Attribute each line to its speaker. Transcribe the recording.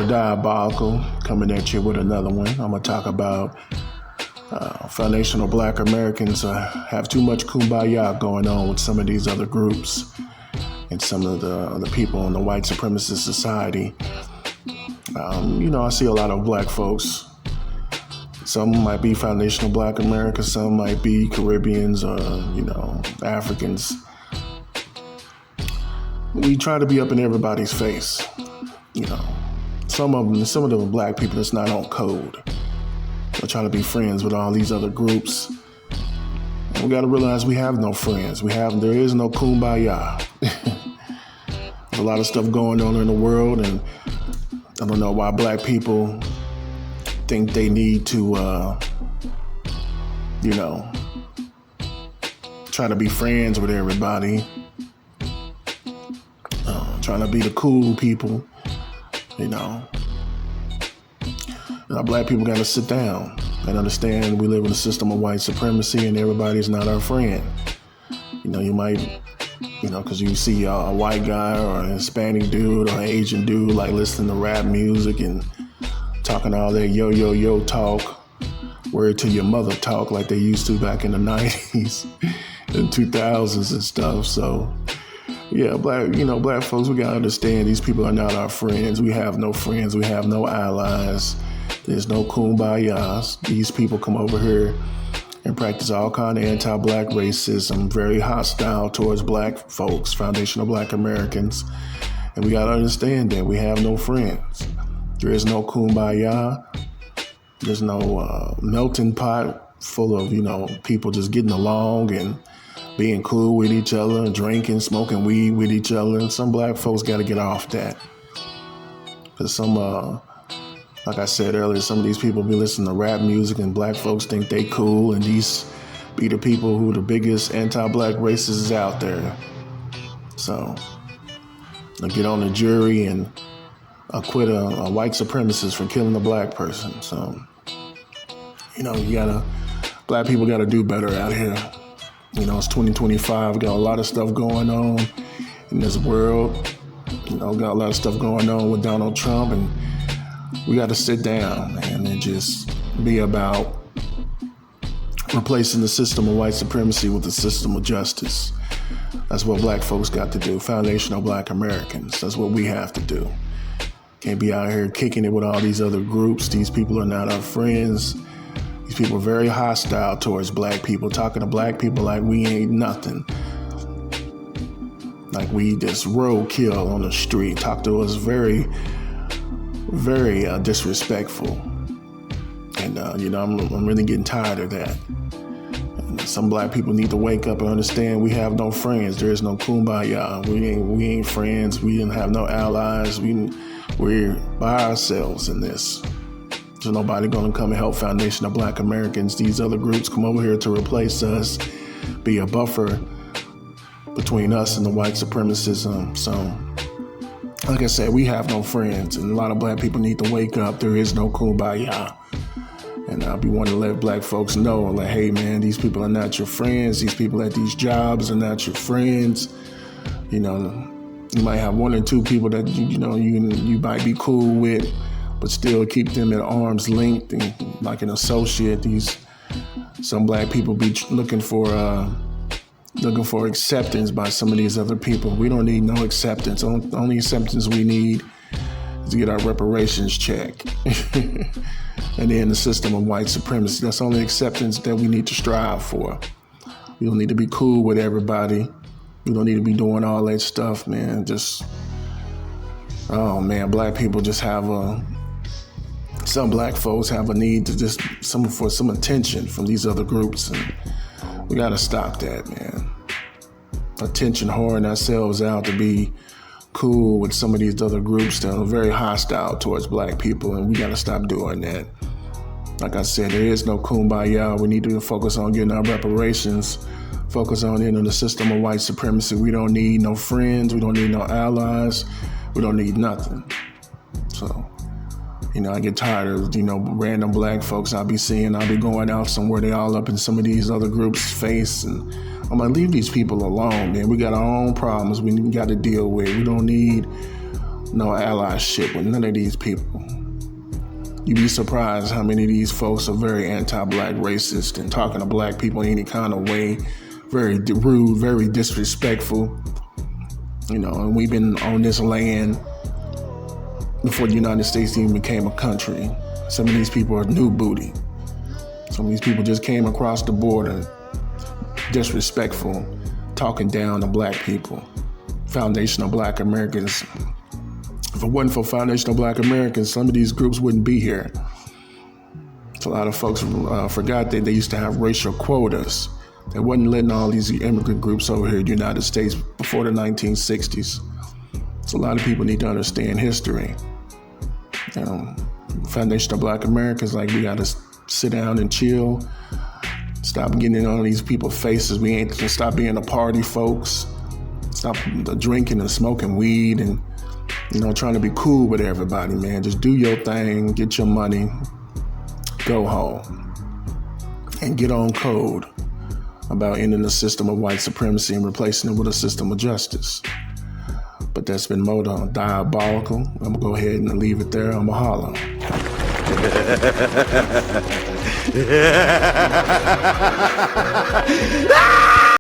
Speaker 1: Diabolical, coming at you with another one. I'm going to talk about foundational Black Americans have too much kumbaya going on with some of these other groups and some of the people in the white supremacist society. I see a lot of Black folks. Some might be foundational Black Americans, some might be Caribbeans or, Africans. We try to be up in everybody's face. Some of them Black people that's not on code. They're trying to be friends with all these other groups. And we got to realize we have no friends. There is no kumbaya. There's a lot of stuff going on in the world, and I don't know why Black people think they need to, try to be friends with everybody. Trying to be the cool people, Black people got to sit down and understand we live in a system of white supremacy and everybody's not our friend. You might, because you see a white guy or a Hispanic dude or an Asian dude like listening to rap music and talking all that yo talk, word to your mother talk like they used to back in the 90s and 2000s and stuff. So yeah, Black folks, we gotta understand these people are not our friends. We have no friends. We have no allies. There's no kumbayas. These people come over here and practice all kind of anti-Black racism, very hostile towards Black folks, foundational Black Americans. And we gotta understand that we have no friends. There is no kumbaya. There's no melting pot full of, people just getting along and being cool with each other, drinking, smoking weed with each other. And some Black folks got to get off that. Because like I said earlier, some of these people be listening to rap music and Black folks think they cool, and these be the people who are the biggest anti-Black racists out there. So they'll get on the jury and acquit a white supremacist for killing a Black person. So, Black people got to do better out here. It's 2025. We got a lot of stuff going on in this world. Got a lot of stuff going on with Donald Trump, and we got to sit down, man, and just be about replacing the system of white supremacy with the system of justice. That's what Black folks got to do. Foundational Black Americans. That's what we have to do. Can't be out here kicking it with all these other groups. These people are not our friends. These people are very hostile towards Black people, talking to Black people like we ain't nothing. Like we just roadkill on the street. Talk to us very, very disrespectful. And, I'm really getting tired of that. And some Black people need to wake up and understand we have no friends. There is no kumbaya. We ain't friends. We didn't have no allies. We're by ourselves in this. There's nobody going to come and help foundational Black Americans. These other groups come over here to replace us, be a buffer between us and the white supremacism. So, like I said, we have no friends, and a lot of Black people need to wake up. There is no kumbaya. And I'll be wanting to let Black folks know, like, hey, man, these people are not your friends. These people at these jobs are not your friends. You might have one or two people that, you might be cool with, but still keep them at arm's length and like an associate. Some Black people be looking for acceptance by some of these other people. We don't need no acceptance. Only acceptance we need is to get our reparations checked. And then the system of white supremacy. That's the only acceptance that we need to strive for. We don't need to be cool with everybody. We don't need to be doing all that stuff, man. Black people just have some Black folks have a need to for some attention from these other groups, and we gotta stop that, man. Attention whoring ourselves out to be cool with some of these other groups that are very hostile towards Black people, and we gotta stop doing that. Like I said, there is no kumbaya. We need to focus on getting our reparations, focus on ending the system of white supremacy. We don't need no friends. We don't need no allies. We don't need nothing. So, I get tired of, random Black folks I'll be going out somewhere, they all up in some of these other groups' face, and I'm like, leave these people alone, man. We got our own problems we got to deal with. We don't need no allyship with none of these people. You'd be surprised how many of these folks are very anti-black, racist, and talking to black people in any kind of way, very rude, very disrespectful. And we've been on this land before the United States even became a country. Some of these people are new booty. Some of these people just came across the border, disrespectful, talking down to black people. Foundational Black Americans. If it wasn't for Foundational Black Americans, some of these groups wouldn't be here. So a lot of folks forgot that they used to have racial quotas. They wasn't letting all these immigrant groups over here in the United States before the 1960s. So a lot of people need to understand history. Foundational Black Americans, like, we gotta sit down and chill. Stop getting in all these people's faces. We ain't to stop being a party, folks. Stop drinking and smoking weed and trying to be cool with everybody, man. Just do your thing, get your money, go home, and get on code about ending the system of white supremacy and replacing it with a system of justice. But that's been more diabolical. I'm gonna go ahead and leave it there. I'm gonna holler.